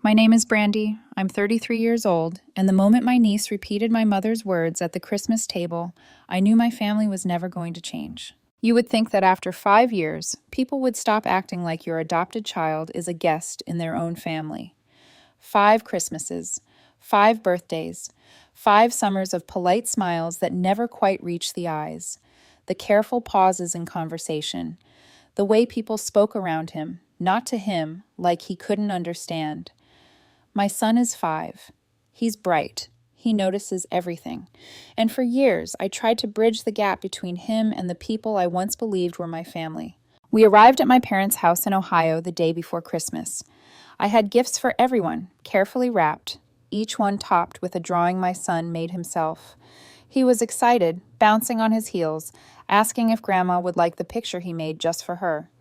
My name is Brandy. I'm 33 years old, and the moment my niece repeated my mother's words at the Christmas table, I knew my family was never going to change. You would think that after 5 years, people would stop acting like your adopted child is a guest in their own family. 5 Christmases, 5 birthdays, 5 summers of polite smiles that never quite reach the eyes, the careful pauses in conversation, the way people spoke around him, not to him, like he couldn't understand. My son is 5. He's bright. He notices everything. And for years, I tried to bridge the gap between him and the people I once believed were my family. We arrived at my parents' house in Ohio the day before Christmas. I had gifts for everyone, carefully wrapped, each one topped with a drawing my son made himself. He was excited, bouncing on his heels, asking if Grandma would like the picture he made just for her.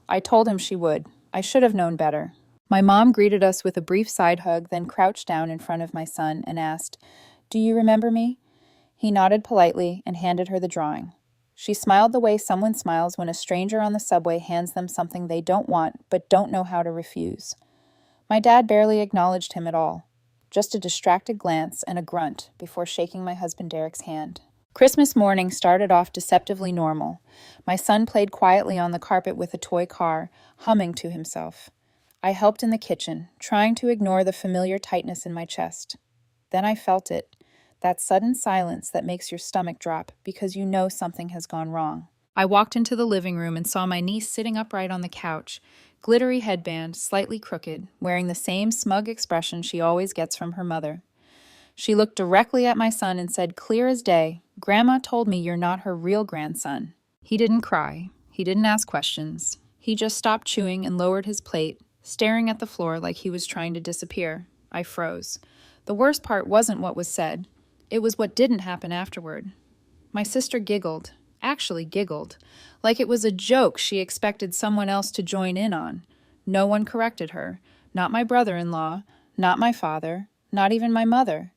I told him she would. I should have known better. My mom greeted us with a brief side hug, then crouched down in front of my son and asked, "Do you remember me?" He nodded politely and handed her the drawing. She smiled the way someone smiles when a stranger on the subway hands them something they don't want but don't know how to refuse. My dad barely acknowledged him at all, just a distracted glance and a grunt before shaking my husband Derek's hand. Christmas morning started off deceptively normal. My son played quietly on the carpet with a toy car, humming to himself. I helped in the kitchen, trying to ignore the familiar tightness in my chest. Then I felt it, that sudden silence that makes your stomach drop because you know something has gone wrong. I walked into the living room and saw my niece sitting upright on the couch, glittery headband, slightly crooked, wearing the same smug expression she always gets from her mother. She looked directly at my son and said clear as day, "Grandma told me you're not her real grandson." He didn't cry. He didn't ask questions. He just stopped chewing and lowered his plate, staring at the floor like he was trying to disappear. I froze. The worst part wasn't what was said. It was what didn't happen afterward. My sister giggled, actually giggled, like it was a joke she expected someone else to join in on. No one corrected her. Not my brother-in-law, not my father, not even my mother.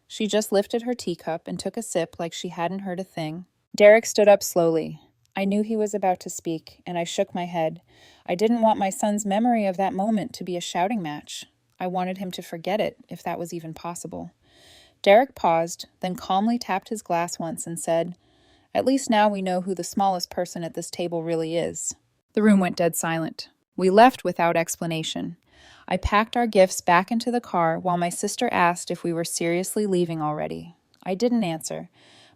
She just lifted her teacup and took a sip like she hadn't heard a thing. Derek stood up slowly. I knew he was about to speak, and I shook my head. I didn't want my son's memory of that moment to be a shouting match. I wanted him to forget it, if that was even possible. Derek paused, then calmly tapped his glass once and said, "At least now we know who the smallest person at this table really is." The room went dead silent. We left without explanation. I packed our gifts back into the car while my sister asked if we were seriously leaving already. I didn't answer.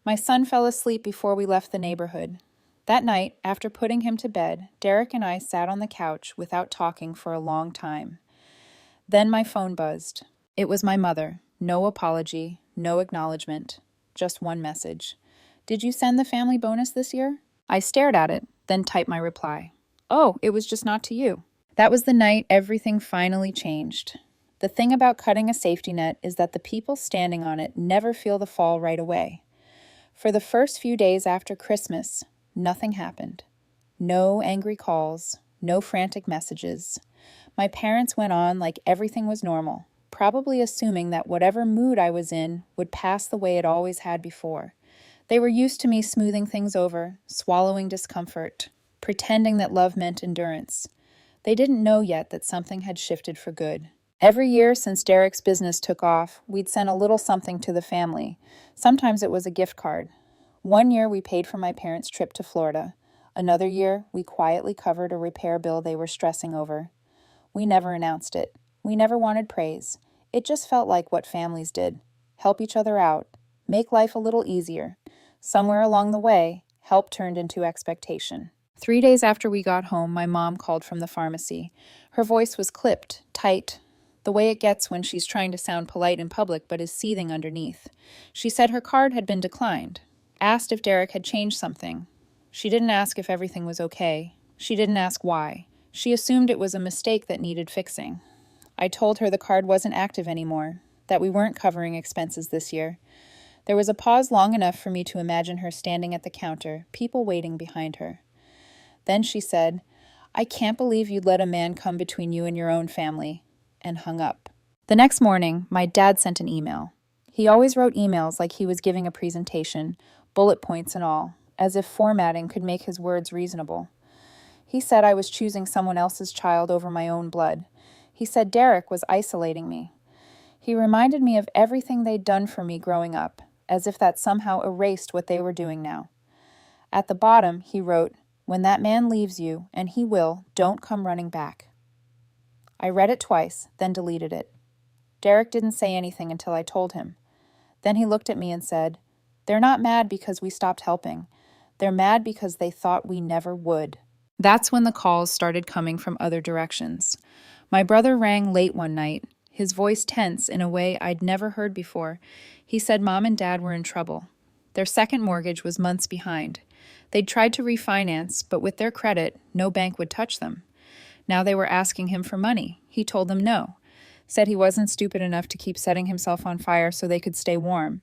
My son fell asleep before we left the neighborhood. That night, after putting him to bed, Derek and I sat on the couch without talking for a long time. Then my phone buzzed. It was my mother. No apology, no acknowledgement, just one message. "Did you send the family bonus this year?" I stared at it, then typed my reply. "Oh, it was just not to you." That was the night everything finally changed. The thing about cutting a safety net is that the people standing on it never feel the fall right away. For the first few days after Christmas, nothing happened. No angry calls, no frantic messages. My parents went on like everything was normal, probably assuming that whatever mood I was in would pass the way it always had before. They were used to me smoothing things over, swallowing discomfort, pretending that love meant endurance. They didn't know yet that something had shifted for good. Every year since Derek's business took off, we'd sent a little something to the family. Sometimes it was a gift card. One year we paid for my parents' trip to Florida. Another year, we quietly covered a repair bill they were stressing over. We never announced it. We never wanted praise. It just felt like what families did. Help each other out. Make life a little easier. Somewhere along the way, help turned into expectation. 3 days after we got home, my mom called from the pharmacy. Her voice was clipped, tight, the way it gets when she's trying to sound polite in public but is seething underneath. She said her card had been declined. Asked if Derek had changed something. She didn't ask if everything was okay. She didn't ask why. She assumed it was a mistake that needed fixing. I told her the card wasn't active anymore, that we weren't covering expenses this year. There was a pause long enough for me to imagine her standing at the counter, people waiting behind her. Then she said, "I can't believe you'd let a man come between you and your own family," and hung up. The next morning, my dad sent an email. He always wrote emails like he was giving a presentation, bullet points and all, as if formatting could make his words reasonable. He said I was choosing someone else's child over my own blood. He said Derek was isolating me. He reminded me of everything they'd done for me growing up, as if that somehow erased what they were doing now. At the bottom, he wrote, "When that man leaves you, and he will, don't come running back." I read it twice, then deleted it. Derek didn't say anything until I told him. Then he looked at me and said, "They're not mad because we stopped helping. They're mad because they thought we never would." That's when the calls started coming from other directions. My brother rang late one night, his voice tense in a way I'd never heard before. He said Mom and Dad were in trouble. Their second mortgage was months behind. They'd tried to refinance, but with their credit, no bank would touch them. Now they were asking him for money. He told them no. Said he wasn't stupid enough to keep setting himself on fire so they could stay warm.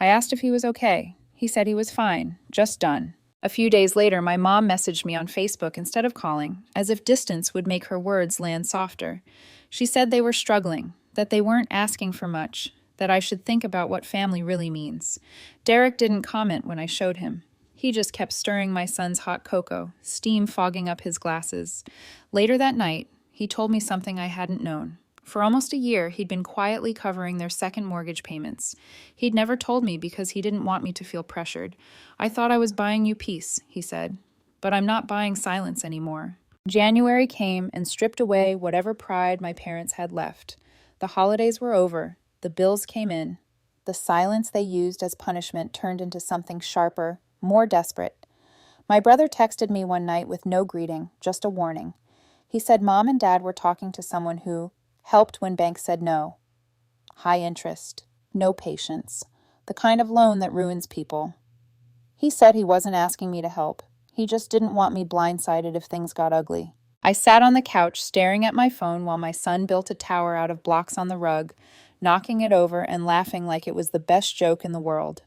I asked if he was okay. He said he was fine, just done. A few days later, my mom messaged me on Facebook instead of calling, as if distance would make her words land softer. She said they were struggling, that they weren't asking for much, that I should think about what family really means. Derek didn't comment when I showed him. He just kept stirring my son's hot cocoa, steam fogging up his glasses. Later that night, he told me something I hadn't known. For almost a year, he'd been quietly covering their second mortgage payments. He'd never told me because he didn't want me to feel pressured. "I thought I was buying you peace," he said. "But I'm not buying silence anymore." January came and stripped away whatever pride my parents had left. The holidays were over. The bills came in. The silence they used as punishment turned into something sharper, more desperate. My brother texted me one night with no greeting, just a warning. He said Mom and Dad were talking to someone who helped when banks said no. High interest, no patience, the kind of loan that ruins people. He said he wasn't asking me to help. He just didn't want me blindsided if things got ugly. I sat on the couch staring at my phone while my son built a tower out of blocks on the rug, knocking it over and laughing like it was the best joke in the world.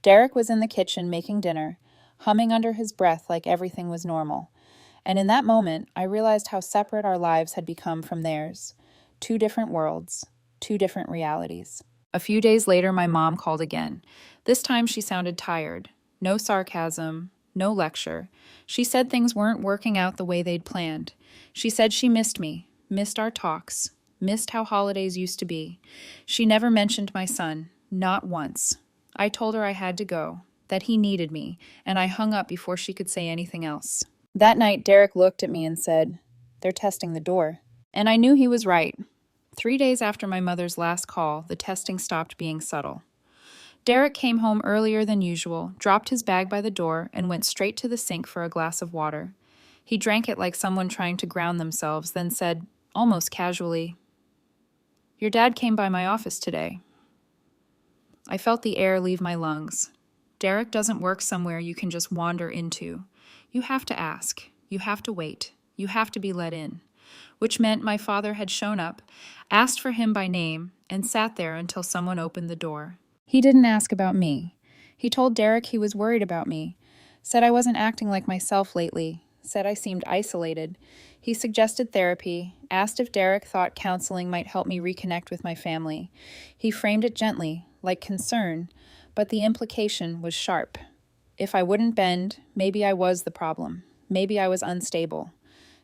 Derek was in the kitchen making dinner, humming under his breath like everything was normal. And in that moment, I realized how separate our lives had become from theirs. 2 different worlds, 2 different realities. A few days later, my mom called again. This time she sounded tired. No sarcasm, no lecture. She said things weren't working out the way they'd planned. She said she missed me, missed our talks, missed how holidays used to be. She never mentioned my son, not once. I told her I had to go, that he needed me, and I hung up before she could say anything else. That night, Derek looked at me and said, "They're testing the door." And I knew he was right. 3 days after my mother's last call, the testing stopped being subtle. Derek came home earlier than usual, dropped his bag by the door, and went straight to the sink for a glass of water. He drank it like someone trying to ground themselves, then said, almost casually, "Your dad came by my office today." I felt the air leave my lungs. Derek doesn't work somewhere you can just wander into. You have to ask. You have to wait. You have to be let in. Which meant my father had shown up, asked for him by name, and sat there until someone opened the door. He didn't ask about me. He told Derek he was worried about me, said I wasn't acting like myself lately, said I seemed isolated. He suggested therapy, asked if Derek thought counseling might help me reconnect with my family. He framed it gently, like concern, but the implication was sharp. If I wouldn't bend, maybe I was the problem. Maybe I was unstable.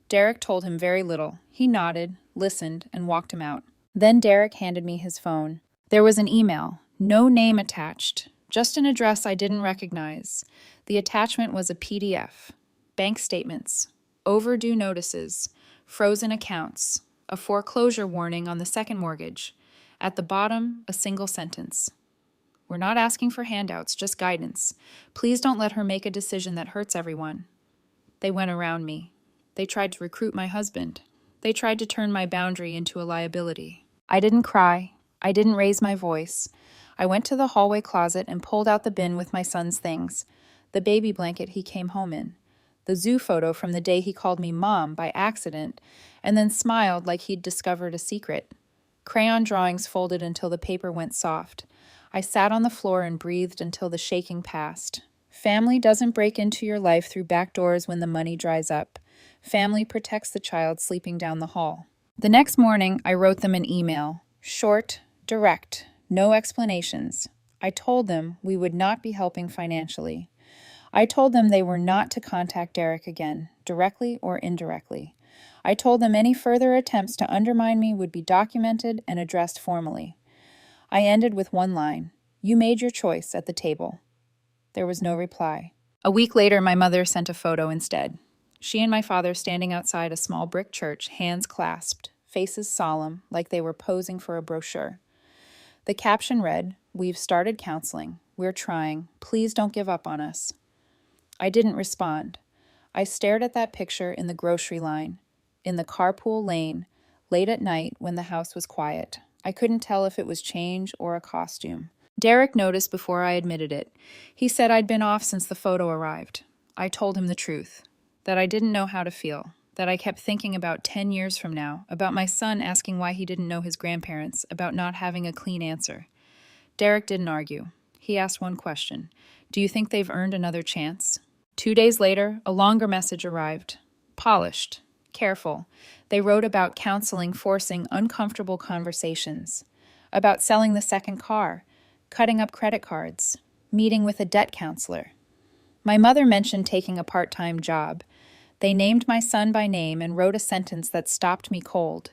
Derek told him very little. He nodded, listened, and walked him out. Then Derek handed me his phone. There was an email, no name attached, just an address I didn't recognize. The attachment was a PDF, bank statements, overdue notices, frozen accounts, a foreclosure warning on the second mortgage. At the bottom, a single sentence. "We're not asking for handouts, just guidance. Please don't let her make a decision that hurts everyone." They went around me. They tried to recruit my husband. They tried to turn my boundary into a liability. I didn't cry. I didn't raise my voice. I went to the hallway closet and pulled out the bin with my son's things. The baby blanket he came home in. The zoo photo from the day he called me Mom by accident, and then smiled like he'd discovered a secret. Crayon drawings folded until the paper went soft. I sat on the floor and breathed until the shaking passed. Family doesn't break into your life through back doors when the money dries up. Family protects the child sleeping down the hall. The next morning, I wrote them an email. Short, direct, no explanations. I told them we would not be helping financially. I told them they were not to contact Derek again, directly or indirectly. I told them any further attempts to undermine me would be documented and addressed formally. I ended with one line: "You made your choice at the table." There was no reply. A week later, my mother sent a photo instead. She and my father standing outside a small brick church, hands clasped, faces solemn, like they were posing for a brochure. The caption read, "We've started counseling. We're trying. Please don't give up on us." I didn't respond. I stared at that picture in the grocery line, in the carpool lane, late at night when the house was quiet. I couldn't tell if it was change or a costume. Derek noticed before I admitted it. He said I'd been off since the photo arrived. I told him the truth, that I didn't know how to feel, that I kept thinking about 10 years from now, about my son asking why he didn't know his grandparents, about not having a clean answer. Derek didn't argue. He asked one question: "Do you think they've earned another chance?" 2 days later, a longer message arrived. Polished, careful. They wrote about counseling forcing uncomfortable conversations, about selling the second car, cutting up credit cards, meeting with a debt counselor. My mother mentioned taking a part-time job. They named my son by name and wrote a sentence that stopped me cold.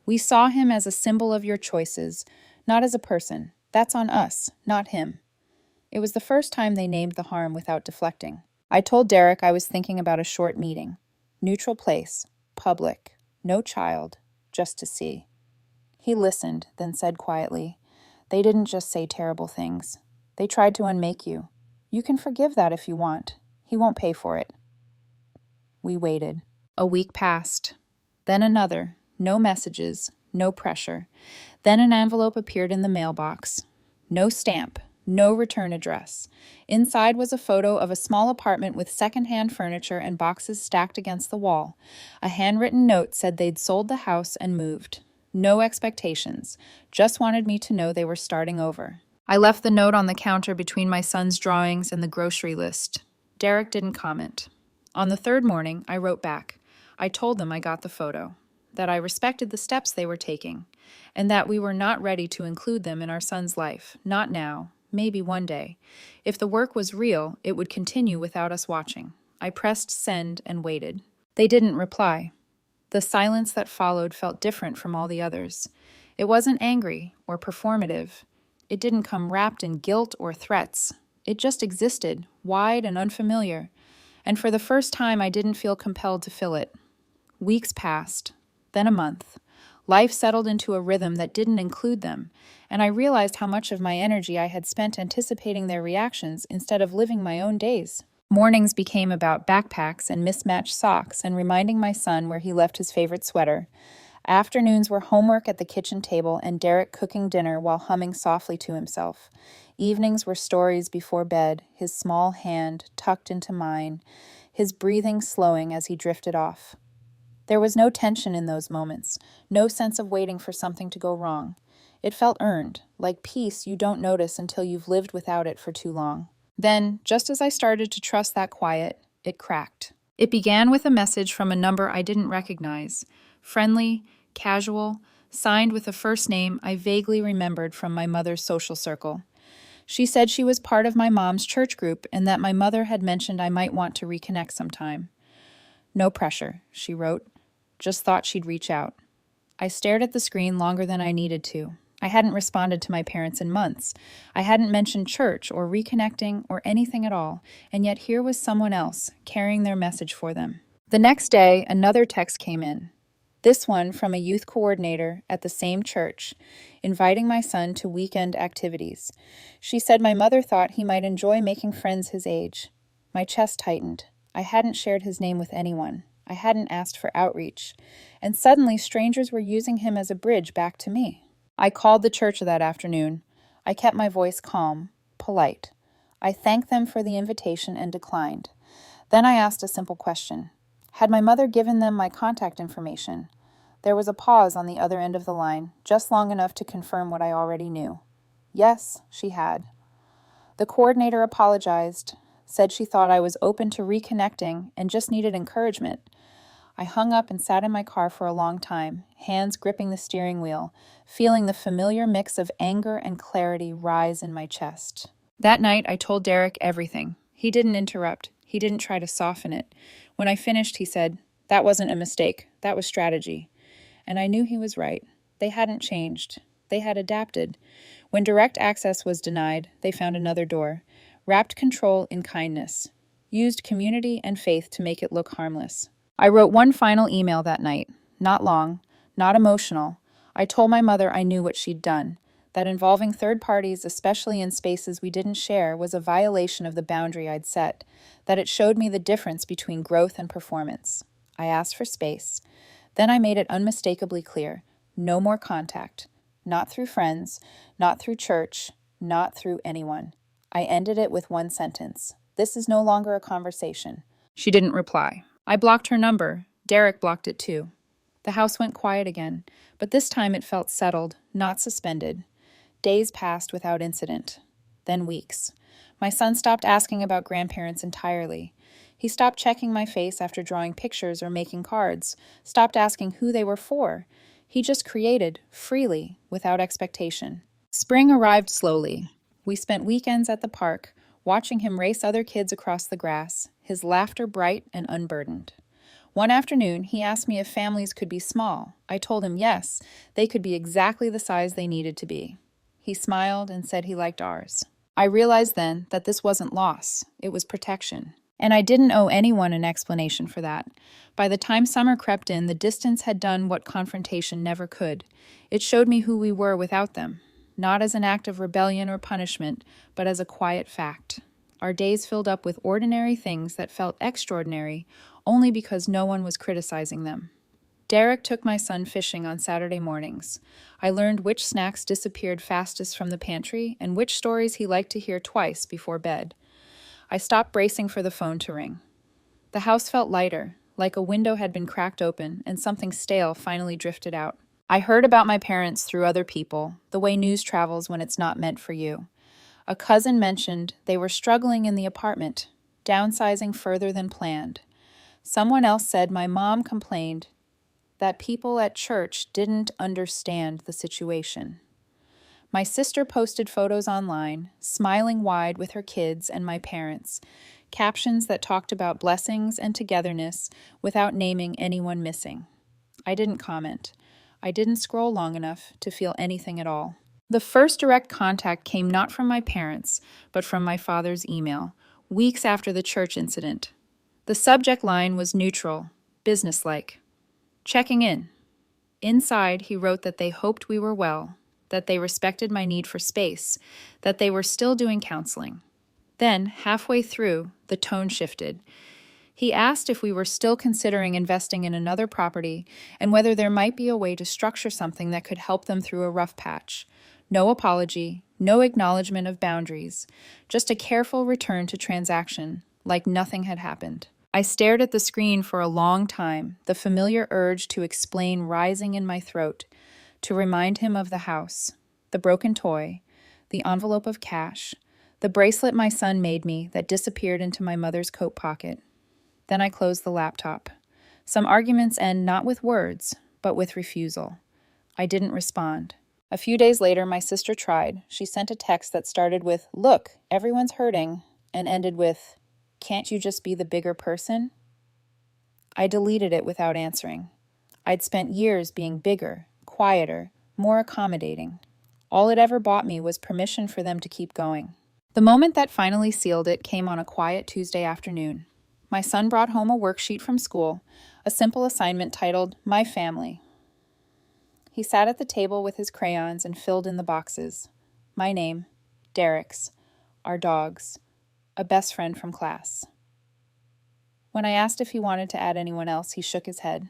"We saw him as a symbol of your choices, not as a person. That's on us, not him." It was the first time they named the harm without deflecting. I told Derek I was thinking about a short meeting. Neutral place, public, no child, just to see. He listened, then said quietly, "They didn't just say terrible things. They tried to unmake you. You can forgive that if you want. He won't pay for it." We waited. A week passed. Then another. No messages, no pressure. Then an envelope appeared in the mailbox. No stamp, no return address. Inside was a photo of a small apartment with secondhand furniture and boxes stacked against the wall. A handwritten note said they'd sold the house and moved. No expectations. Just wanted me to know they were starting over. I left the note on the counter between my son's drawings and the grocery list. Derek didn't comment. On the third morning, I wrote back. I told them I got the photo, that I respected the steps they were taking, and that we were not ready to include them in our son's life, not now, maybe one day. If the work was real, it would continue without us watching. I pressed send and waited. They didn't reply. The silence that followed felt different from all the others. It wasn't angry or performative. It didn't come wrapped in guilt or threats. It just existed, wide and unfamiliar. And for the first time, I didn't feel compelled to fill it. Weeks passed, then a month. Life settled into a rhythm that didn't include them, and I realized how much of my energy I had spent anticipating their reactions instead of living my own days. Mornings became about backpacks and mismatched socks and reminding my son where he left his favorite sweater. Afternoons were homework at the kitchen table and Derek cooking dinner while humming softly to himself. Evenings were stories before bed, his small hand tucked into mine, his breathing slowing as he drifted off. There was no tension in those moments, no sense of waiting for something to go wrong. It felt earned, like peace you don't notice until you've lived without it for too long. Then, just as I started to trust that quiet, it cracked. It began with a message from a number I didn't recognize. Friendly, casual, signed with a first name I vaguely remembered from my mother's social circle. She said she was part of my mom's church group and that my mother had mentioned I might want to reconnect sometime. "No pressure," she wrote. "Just thought she'd reach out." I stared at the screen longer than I needed to. I hadn't responded to my parents in months. I hadn't mentioned church or reconnecting or anything at all, and yet here was someone else, carrying their message for them. The next day, another text came in. This one from a youth coordinator at the same church, inviting my son to weekend activities. She said my mother thought he might enjoy making friends his age. My chest tightened. I hadn't shared his name with anyone. I hadn't asked for outreach. And suddenly strangers were using him as a bridge back to me. I called the church that afternoon. I kept my voice calm, polite. I thanked them for the invitation and declined. Then I asked a simple question. Had my mother given them my contact information? There was a pause on the other end of the line, just long enough to confirm what I already knew. Yes, she had. The coordinator apologized, said she thought I was open to reconnecting and just needed encouragement. I hung up and sat in my car for a long time, hands gripping the steering wheel, feeling the familiar mix of anger and clarity rise in my chest. That night, I told Derek everything. He didn't interrupt. He didn't try to soften it. When I finished, he said, That wasn't a mistake. That was strategy. And I knew he was right. They hadn't changed. They had adapted. When direct access was denied, they found another door, wrapped control in kindness, used community and faith to make it look harmless. I wrote one final email that night. Not long, not emotional. I told my mother I knew what she'd done, that involving third parties, especially in spaces we didn't share, was a violation of the boundary I'd set, that it showed me the difference between growth and performance. I asked for space. Then I made it unmistakably clear: no more contact. Not through friends, not through church, not through anyone. I ended it with one sentence: this is no longer a conversation. She didn't reply. I blocked her number. Derek blocked it too. The house went quiet again, but this time it felt settled, not suspended. Days passed without incident. Then weeks. My son stopped asking about grandparents entirely. He stopped checking my face after drawing pictures or making cards, stopped asking who they were for. He just created, freely, without expectation. Spring arrived slowly. We spent weekends at the park, watching him race other kids across the grass, his laughter bright and unburdened. One afternoon, he asked me if families could be small. I told him yes, they could be exactly the size they needed to be. He smiled and said he liked ours. I realized then that this wasn't loss, it was protection. And I didn't owe anyone an explanation for that. By the time summer crept in, the distance had done what confrontation never could. It showed me who we were without them, not as an act of rebellion or punishment, but as a quiet fact. Our days filled up with ordinary things that felt extraordinary only because no one was criticizing them. Derek took my son fishing on Saturday mornings. I learned which snacks disappeared fastest from the pantry and which stories he liked to hear twice before bed. I stopped bracing for the phone to ring. The house felt lighter, like a window had been cracked open and something stale finally drifted out. I heard about my parents through other people, the way news travels when it's not meant for you. A cousin mentioned they were struggling in the apartment, downsizing further than planned. Someone else said my mom complained that people at church didn't understand the situation. My sister posted photos online, smiling wide with her kids and my parents, captions that talked about blessings and togetherness without naming anyone missing. I didn't comment. I didn't scroll long enough to feel anything at all. The first direct contact came not from my parents, but from my father's email, weeks after the church incident. The subject line was neutral, businesslike. Checking in. Inside, he wrote that they hoped we were well, that they respected my need for space, that they were still doing counseling. Then, halfway through, the tone shifted. He asked if we were still considering investing in another property and whether there might be a way to structure something that could help them through a rough patch. No apology, no acknowledgement of boundaries, just a careful return to transaction, like nothing had happened. I stared at the screen for a long time, the familiar urge to explain rising in my throat, to remind him of the house, the broken toy, the envelope of cash, the bracelet my son made me that disappeared into my mother's coat pocket. Then I closed the laptop. Some arguments end not with words, but with refusal. I didn't respond. A few days later, my sister tried. She sent a text that started with, "Look, everyone's hurting," and ended with, "Can't you just be the bigger person?" I deleted it without answering. I'd spent years being bigger, quieter, more accommodating. All it ever bought me was permission for them to keep going. The moment that finally sealed it came on a quiet Tuesday afternoon. My son brought home a worksheet from school, a simple assignment titled My Family. He sat at the table with his crayons and filled in the boxes. My name, Derek's, our dogs, a best friend from class. When I asked if he wanted to add anyone else, he shook his head.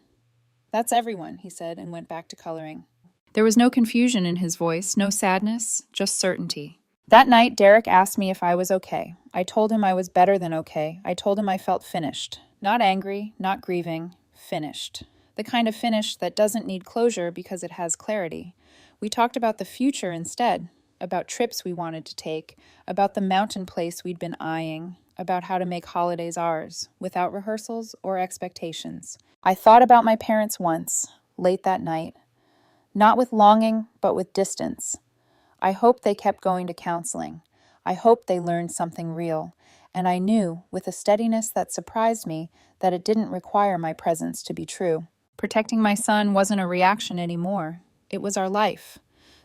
"That's everyone," he said, and went back to coloring. There was no confusion in his voice, no sadness, just certainty. That night, Derek asked me if I was okay. I told him I was better than okay. I told him I felt finished. Not angry, not grieving, finished. The kind of finished that doesn't need closure because it has clarity. We talked about the future instead, about trips we wanted to take, about the mountain place we'd been eyeing, about how to make holidays ours, without rehearsals or expectations. I thought about my parents once, late that night. Not with longing, but with distance. I hoped they kept going to counseling. I hoped they learned something real. and I knew, with a steadiness that surprised me, that it didn't require my presence to be true. Protecting my son wasn't a reaction anymore. It was our life.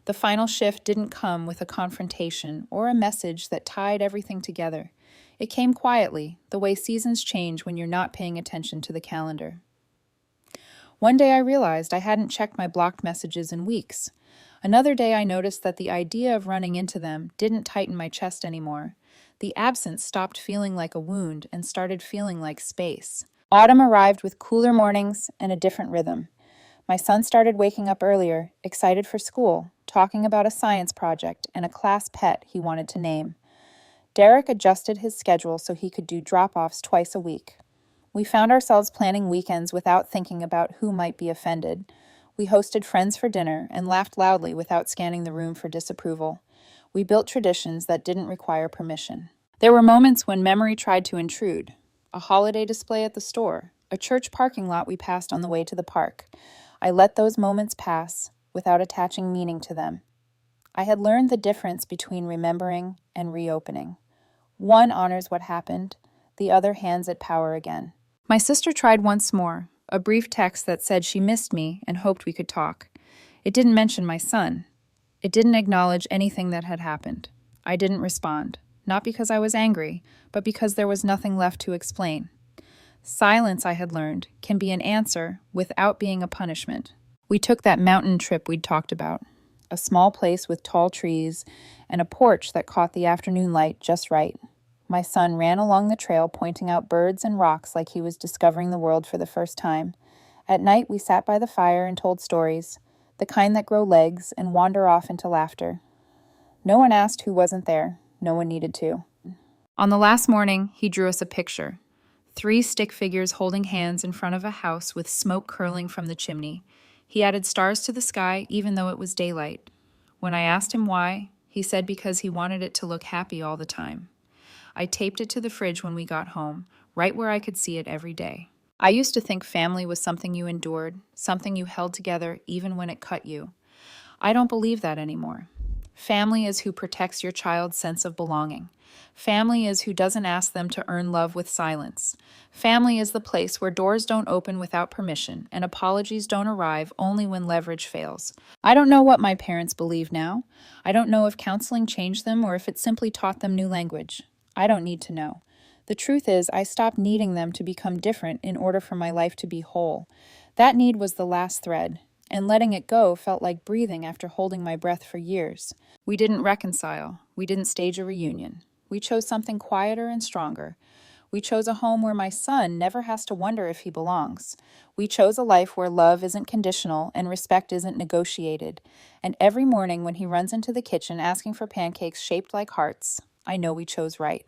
The final shift didn't come with a confrontation or a message that tied everything together. It came quietly, the way seasons change when you're not paying attention to the calendar. One day I realized I hadn't checked my blocked messages in weeks. Another day I noticed that the idea of running into them didn't tighten my chest anymore. The absence stopped feeling like a wound and started feeling like space. Autumn arrived with cooler mornings and a different rhythm. My son started waking up earlier, excited for school, talking about a science project and a class pet he wanted to name. Derek adjusted his schedule so he could do drop-offs twice a week. We found ourselves planning weekends without thinking about who might be offended. We hosted friends for dinner and laughed loudly without scanning the room for disapproval. We built traditions that didn't require permission. There were moments when memory tried to intrude. A holiday display at the store, a church parking lot we passed on the way to the park. I let those moments pass without attaching meaning to them. I had learned the difference between remembering and reopening. One honors what happened, the other hands it power again. My sister tried once more, a brief text that said she missed me and hoped we could talk. It didn't mention my son. It didn't acknowledge anything that had happened. I didn't respond, not because I was angry, but because there was nothing left to explain. Silence, I had learned, can be an answer without being a punishment. We took that mountain trip we'd talked about, a small place with tall trees and a porch that caught the afternoon light just right. My son ran along the trail pointing out birds and rocks like he was discovering the world for the first time. At night, we sat by the fire and told stories, the kind that grow legs and wander off into laughter. No one asked who wasn't there. No one needed to. On the last morning, he drew us a picture. 3 stick figures holding hands in front of a house with smoke curling from the chimney. He added stars to the sky even though it was daylight. When I asked him why, he said because he wanted it to look happy all the time. I taped it to the fridge when we got home, right where I could see it every day. I used to think family was something you endured, something you held together even when it cut you. I don't believe that anymore. Family is who protects your child's sense of belonging. Family is who doesn't ask them to earn love with silence. Family is the place where doors don't open without permission and apologies don't arrive only when leverage fails. I don't know what my parents believe now. I don't know if counseling changed them or if it simply taught them new language. I don't need to know. The truth is, I stopped needing them to become different in order for my life to be whole. That need was the last thread, and letting it go felt like breathing after holding my breath for years. We didn't reconcile. We didn't stage a reunion. We chose something quieter and stronger. We chose a home where my son never has to wonder if he belongs. We chose a life where love isn't conditional and respect isn't negotiated. And every morning when he runs into the kitchen asking for pancakes shaped like hearts, I know we chose right.